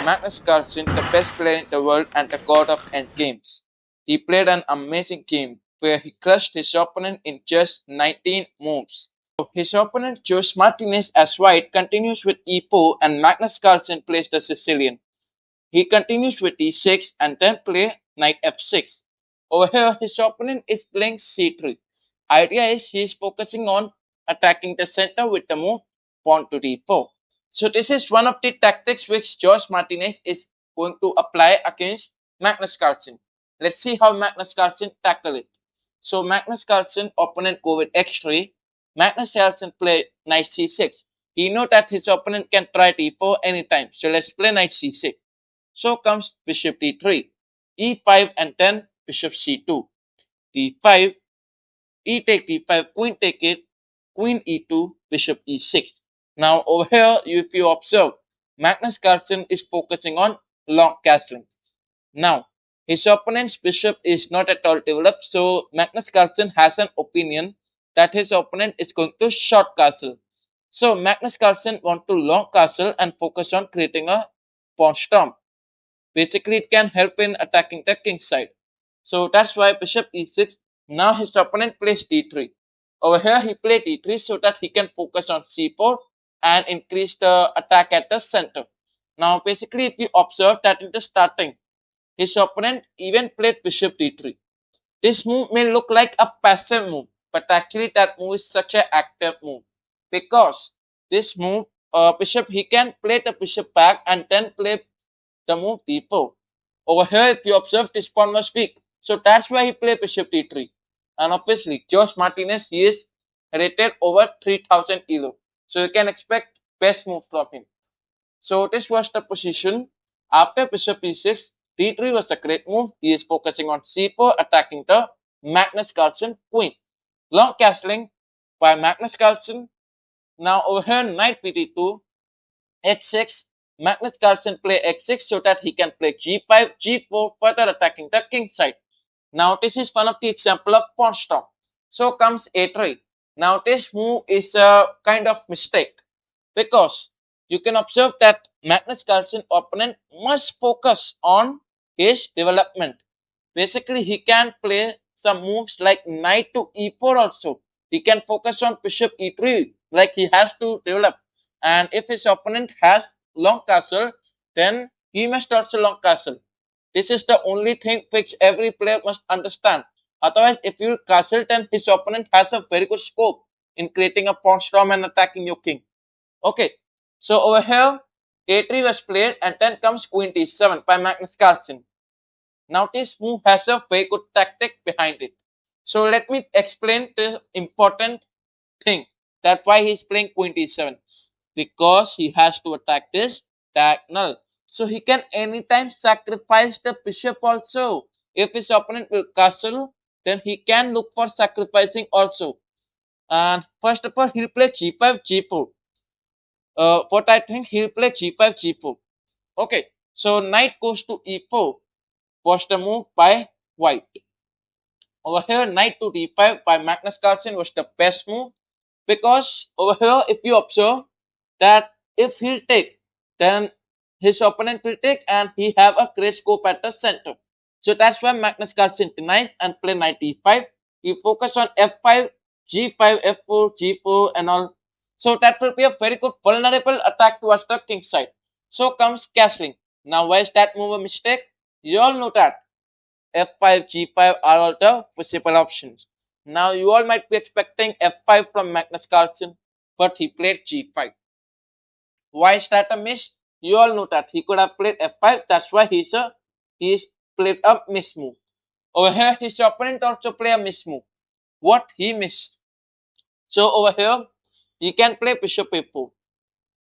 Magnus Carlsen, the best player in the world and the god of endgames. He played an amazing game where he crushed his opponent in just 19 moves. His opponent chose Martinez as white, continues with e4, and Magnus Carlsen plays the Sicilian. He continues with e6 and then play knight f6. Over here, his opponent is playing c3. Idea is he is focusing on attacking the center with the move pawn to d4. So this is one of the tactics which George Martinez is going to apply against Magnus Carlsen. Let's see how Magnus Carlsen tackle it. So Magnus Carlsen opponent go with x3. Magnus Carlsen play knight c6. He know that his opponent can try d4 anytime. So let's play knight c6. So comes bishop d3, e5 and then bishop c2, d5, e take d5, queen take it, queen e2, bishop e6. Now over here, if you observe, Magnus Carlsen is focusing on long castling. Now, his opponent's bishop is not at all developed, so Magnus Carlsen has an opinion that his opponent is going to short castle. So Magnus Carlsen want to long castle and focus on creating a pawn storm. Basically, it can help in attacking the king side. So that's why bishop e6. Now his opponent plays d3. Over here he played d3 so that he can focus on c4 and increase the attack at the center. Now basically if you observe that in the starting, his opponent even played bishop d3. This move may look like a passive move, but actually that move is such an active move. Because this move, bishop, he can play the bishop back and then play the move d4. Over here, if you observe, this pawn was weak. So that's why he played bishop d3. And obviously, George Martinez, he is rated over 3000 elo. So you can expect best move from him. So this was the position. After bishop e6, d3 was a great move. He is focusing on c4, attacking the Magnus Carlsen queen. Long castling by Magnus Carlsen. Now over here, knight bd2, h6. Magnus Carlsen play x6 so that he can play g5, g4, further attacking the king side. Now this is one of the example of pawn storm. So comes a3. Now this move is a kind of mistake because you can observe that Magnus Carlsen opponent must focus on his development. Basically, he can play some moves like knight to e4 also. He can focus on bishop e3 like he has to develop. And if his opponent has long castle, then he must also long castle. This is the only thing which every player must understand. Otherwise, if you castle, then his opponent has a very good scope in creating a pawn storm and attacking your king. Okay, so over here, a3 was played and then comes queen d7 by Magnus Carlsen. Now this move has a very good tactic behind it. So let me explain the important thing that why he's playing queen d7. Because he has to attack this diagonal. So he can anytime sacrifice the bishop also. If his opponent will castle, then he can look for sacrificing also. And first of all, he'll play g5, g4. What I think, he'll play g5, g4. Okay, so knight goes to e4 was the move by white. Over here, knight to d5 by Magnus Carlsen was the best move because over here, if you observe that if he'll take, then his opponent will take and he have a great scope at the center. So that's why Magnus Carlsen denies and play knight d5. He focus on f5, g5, f4, g4 and all. So that will be a very good vulnerable attack towards the king side. So comes castling. Now why is that move a mistake? You all know that f5, g5 are all the possible options. Now you all might be expecting f5 from Magnus Carlsen, but he played g5. Why is that a miss? You all know that he could have played f5. That's why he's played a miss move. Over here, his opponent also play a miss move. What he missed? So over here, he can play bishop a4.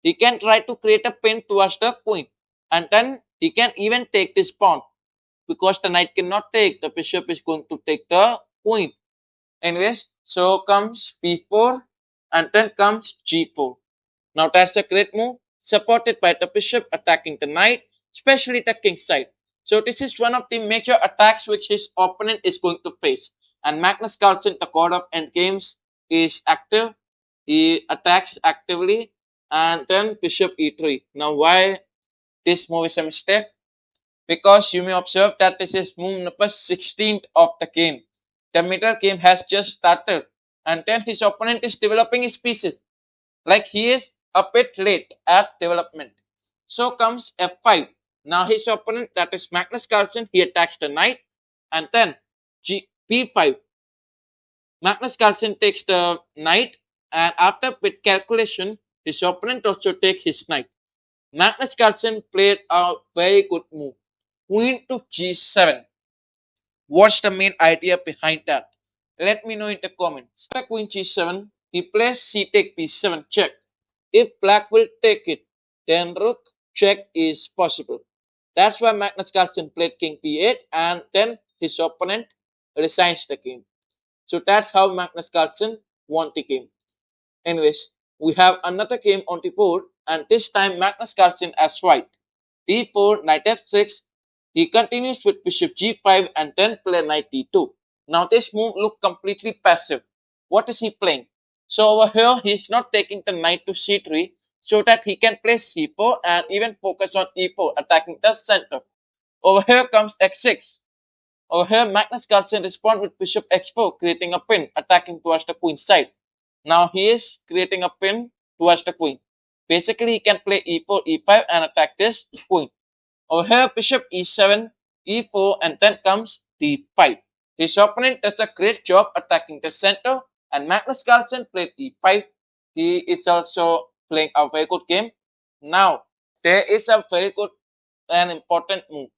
He can try to create a pin towards the queen, and then he can even take this pawn because the knight cannot take. The bishop is going to take the queen. Anyways, so comes b4 and then comes g4. Now that's a great move, supported by the bishop attacking the knight, especially the king side. So this is one of the major attacks which his opponent is going to face. And Magnus Carlsen, the god of endgames, is active. He attacks actively and then bishop e3. Now why this move is a mistake because you may observe that this is move number 16th of the game. The middle game has just started and then his opponent is developing his pieces. Like he is a bit late at development. So comes f5. Now his opponent, that is Magnus Carlsen, he attacks the knight and then b5. Magnus Carlsen takes the knight and after bit calculation, his opponent also takes his knight. Magnus Carlsen played a very good move. Queen to g7. What's the main idea behind that? Let me know in the comments. After queen g7, he plays c take b7 check. If black will take it, then rook check is possible. That's why Magnus Carlsen played king b8 and then his opponent resigns the game. So that's how Magnus Carlsen won the game. Anyways, we have another game on the board and this time Magnus Carlsen as white. d4, knight f6. He continues with bishop g5 and then play knight d2. Now this move looks completely passive. What is he playing? So over here he is not taking the knight to c3 so that he can play c4 and even focus on e4 attacking the center. Over here comes x6. Over here Magnus Carlsen responds with bishop x4 creating a pin attacking towards the queen side. Now he is creating a pin towards the queen. Basically he can play e4, e5 and attack this queen. Over here bishop e7, e4 and then comes d5. His opponent does a great job attacking the center and Magnus Carlsen played e5. He is also playing a very good game. Now there is a very good and important move.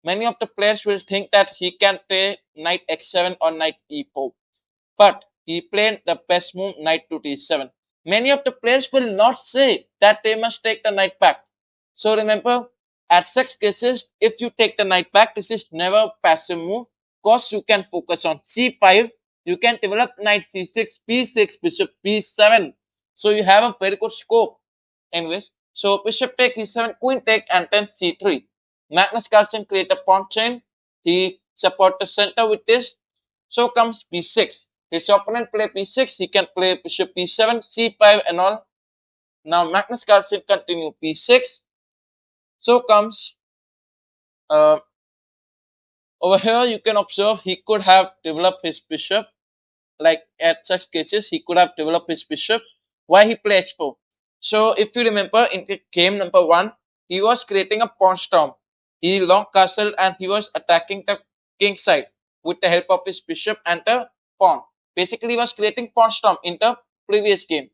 Many of the players will think that he can play knight x7 or knight e4. But he played the best move knight to d7. Many of the players will not say that they must take the knight back. So remember, at such cases, if you take the knight back, this is never a passive move because you can focus on c5. You can develop knight c6, b6, bishop b7. So you have a very good scope. Anyways, so bishop take e7, queen take and then c3. Magnus Carlsen create a pawn chain. He support the center with this. So comes b6. His opponent play b6. He can play bishop b7, c5 and all. Now Magnus Carlsen continue b6. So comes uh, over here you can observe he could have developed his bishop. Like at such cases he could have developed his bishop. Why he play h4? So if you remember in game number 1, he was creating a pawn storm. He long castle and he was attacking the king side with the help of his bishop and the pawn. Basically he was creating pawn storm in the previous game.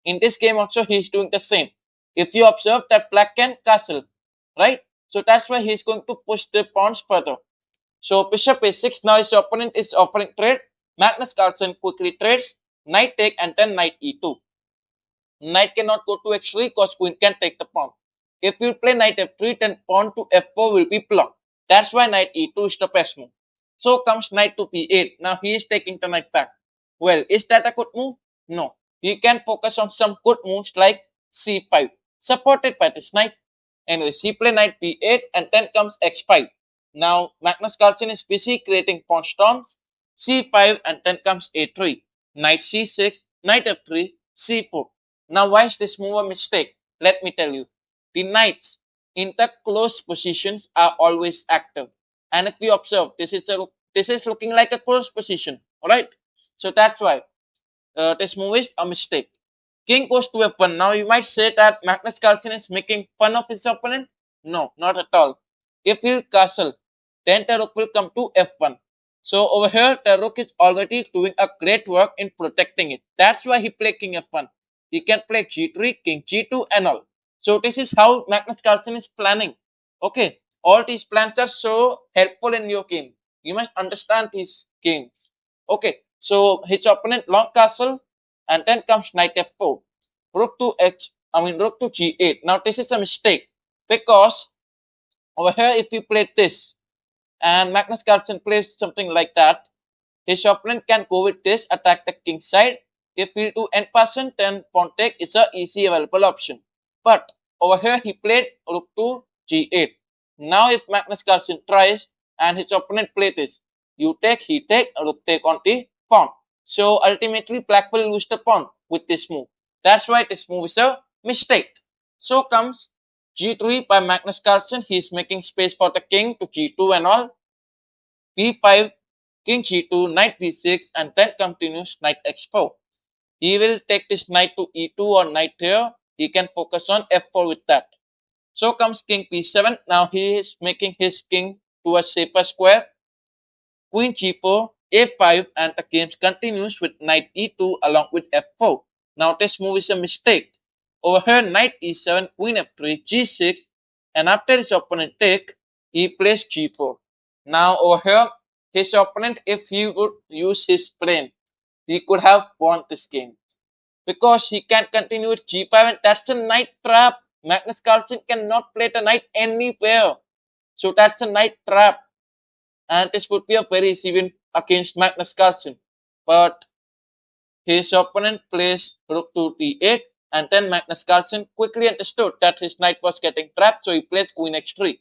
In this game also he is doing the same. If you observe that black can castle, right? So that's why he is going to push the pawns further. So bishop a6. Now his opponent is offering trade. Magnus Carlsen quickly trades. Knight take and then knight e2. Knight cannot go to x3 because queen can take the pawn. If you play knight f3, then pawn to f4 will be blocked. That's why knight e2 is the best move. So comes knight to b8. Now he is taking the knight back. Well, is that a good move? No. He can focus on some good moves like c5, supported by this knight. Anyways, he play knight b8 and then comes x5. Now Magnus Carlsen is busy creating pawn storms. c5 and then comes a3. Knight c6, knight f3, c4. Now why is this move a mistake? Let me tell you. The knights in the close positions are always active. And if you observe, this is looking like a close position. Alright? So that's why this move is a mistake. King goes to f1. Now you might say that Magnus Carlsen is making fun of his opponent. No, not at all. If he'll castle, then the rook will come to f1. So over here, the rook is already doing a great work in protecting it. That's why he played king f1. He can play g3, king g2 and all. So this is how Magnus Carlsen is planning. Okay, all these plans are so helpful in your game. You must understand these games. Okay, so his opponent long castle and then comes knight f4. Rook to g8. Now this is a mistake because over here if you play this and Magnus Carlsen plays something like that, his opponent can go with this, attack the king side. If we do end person, then pawn take is a easy available option. But over here he played rook to g8. Now if Magnus Carlsen tries and his opponent play this, you take, he take, rook take on the pawn. So ultimately black will lose the pawn with this move. That's why this move is a mistake. So comes G3 by Magnus Carlsen. He is making space for the king to G2 and all. B5, king G2, knight B6, and then continues knight X4. He will take this knight to E2 or knight here. He can focus on F4 with that. So comes king B7. Now he is making his king to a safer square. Queen G4, A5, and the game continues with knight E2 along with F4. Now this move is a mistake. Over here, knight E7, queen F3, G6, and after his opponent take, he plays G4. Now over here, his opponent, if he would use his brain, he could have won this game. Because he can continue with G5 and that's a knight trap. Magnus Carlsen cannot play the knight anywhere. So that's a knight trap. And this would be a very easy win against Magnus Carlsen. But his opponent plays rook to d8 and then Magnus Carlsen quickly understood that his knight was getting trapped, so he plays queen x3.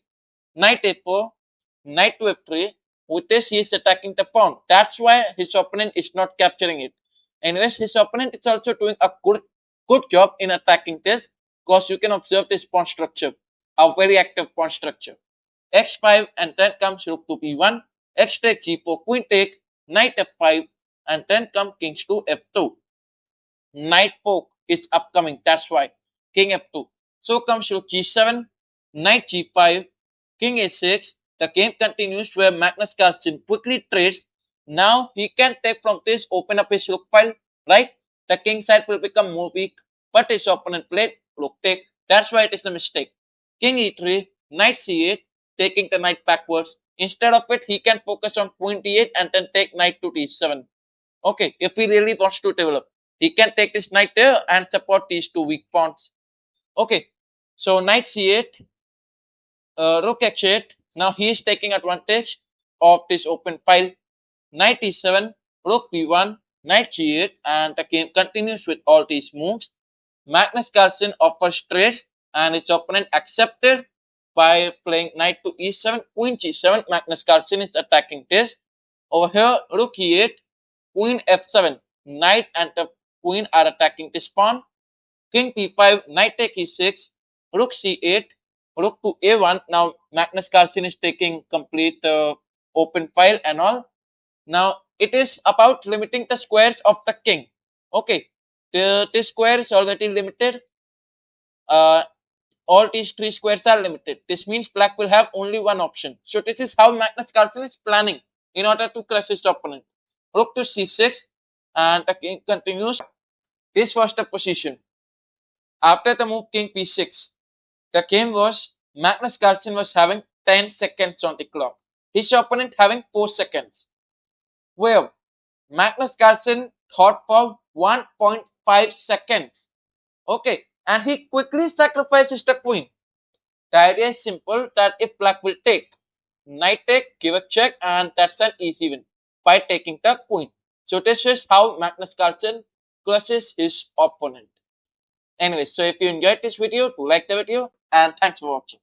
Knight a4, knight to f3. With this he is attacking the pawn. That's why his opponent is not capturing it. Anyways, his opponent is also doing a good job in attacking this because you can observe this pawn structure, a very active pawn structure. X5 and then comes rook to b1, x take g4, queen take, knight f5 and then come kings to f2. Knight fork is upcoming, that's why king f2. So comes rook g7, knight g5, king a6. The game continues where Magnus Carlsen quickly trades. Now he can take from this, open up his rook file, right? The king side will become more weak, but his opponent played rook take. That's why it is a mistake. King e3, knight c8, taking the knight backwards. Instead of it, he can focus on queen d8 and then take knight to d7. Okay, if he really wants to develop, he can take this knight there and support these two weak pawns. Okay, so knight c8, rook h8. Now he is taking advantage of this open file. Knight e7, rook b1, knight g8, and the game continues with all these moves. Magnus Carlsen offers trades and his opponent accepted by playing knight to e7, queen g7. Magnus Carlsen is attacking this. Over here, rook e8, queen f7, knight and the queen are attacking this pawn. King p5, knight take e6, rook c8, rook to a1. Now Magnus Carlsen is taking complete open file and all. Now it is about limiting the squares of the king. Okay, this square is already limited. All these three squares are limited. This means black will have only one option. So this is how Magnus Carlsen is planning in order to crush his opponent. Rook to c6 and the king continues. This was the position. After the move king p6, the game was Magnus Carlsen was having 10 seconds on the clock. His opponent having 4 seconds. Well, Magnus Carlsen thought for 1.5 seconds. Okay, and he quickly sacrifices the queen. The idea is simple that if black will take, knight take, give a check, and that's an easy win by taking the queen. So this is how Magnus Carlsen crushes his opponent. Anyway, so if you enjoyed this video, do like the video and thanks for watching.